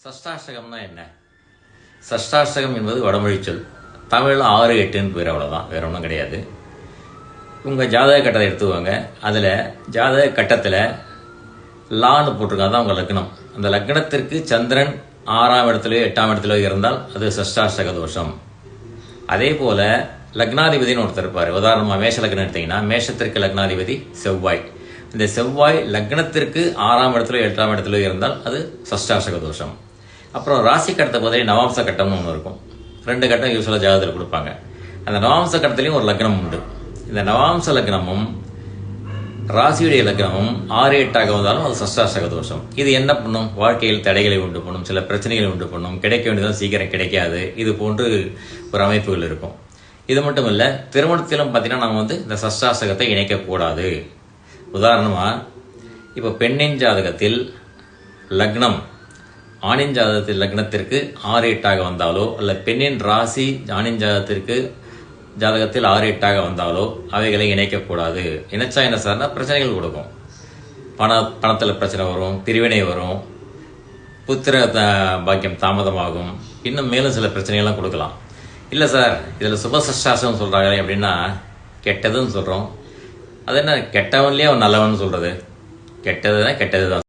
சஷ்டாஷ்டகம்னா என்ன? சஷ்டாஷ்டகம் என்பது வடமொழி சொல். தமிழில் 6, 8ன்னு பேர், அவ்வளோதான், வேற ஒன்றும் கிடையாது. உங்கள் ஜாதக கட்டத்தை எடுத்துக்கோங்க. அதில் ஜாதக கட்டத்தில் லான்னு போட்டிருக்காங்க, தான் உங்கள் லக்னம். அந்த லக்னத்திற்கு சந்திரன் 6ஆம் இடத்துலையோ 8ஆம் இடத்துலையோ இருந்தால் அது சஷ்டாஷ்டக தோஷம். அதே போல் லக்னாதிபதினு ஒருத்தர் இருப்பார். உதாரணமாக மேஷ லக்னம் எடுத்தீங்கன்னா மேஷத்திற்கு லக்னாதிபதி செவ்வாய். இந்த செவ்வாய் லக்னத்திற்கு 6ஆம் இடத்துலையோ 8ஆம் இடத்துலையோ இருந்தால் அது சஷ்டாஷ்டக தோஷம். அப்புறம் ராசி கட்டத்தை போதே நவாம்ச கட்டம்னு ஒன்று இருக்கும். 2 கட்டம் யூஸ்வலாக ஜாதகத்தில் கொடுப்பாங்க. அந்த நவாம்ச கட்டத்துலேயும் ஒரு லக்னம் உண்டு. இந்த நவாம்ச லக்னமும் ராசியுடைய லக்னமும் 6, 8ஆக வந்தாலும் அது சஷ்டாஷ்டக தோஷம். இது என்ன பண்ணும்? வாழ்க்கையில் தடைகளை உண்டு பண்ணும், சில பிரச்சனைகளை உண்டு பண்ணும், கிடைக்க வேண்டியதும் சீக்கிரம் கிடைக்காது, இது போன்று ஒரு அமைப்புகள் இருக்கும். இது மட்டும் இல்லை, திருமணத்திலும் பார்த்தீங்கன்னா நம்ம இந்த சஷ்டாஷ்டகத்தை இணைக்கக்கூடாது. உதாரணமாக இப்போ பெண்ணின் ஜாதகத்தில் லக்னம் ஆணின் ஜாதகத்தில் லக்னத்திற்கு 6, 8ஆக வந்தாலோ, அல்ல பெண்ணின் ராசி ஆணின் ஜாதகத்தில் 6, 8ஆக வந்தாலோ அவைகளை இணைக்கக்கூடாது. இணைச்சா என்ன சார்னா பிரச்சனைகள் கொடுக்கும். பணத்தில் பிரச்சனை வரும், பிரிவினை வரும், புத்திர பாக்கியம் தாமதமாகும், இன்னும் மேலும் சில பிரச்சனைகள்லாம் கொடுக்கலாம். இல்லை சார், இதில் சுபசஷ்டாசம் சொல்கிறாங்களே அப்படின்னா கெட்டதுன்னு சொல்கிறோம். அது என்ன, கெட்டவன்லேயே அவன் நல்லவன் சொல்கிறது? கெட்டது தான் கெட்டது தான்.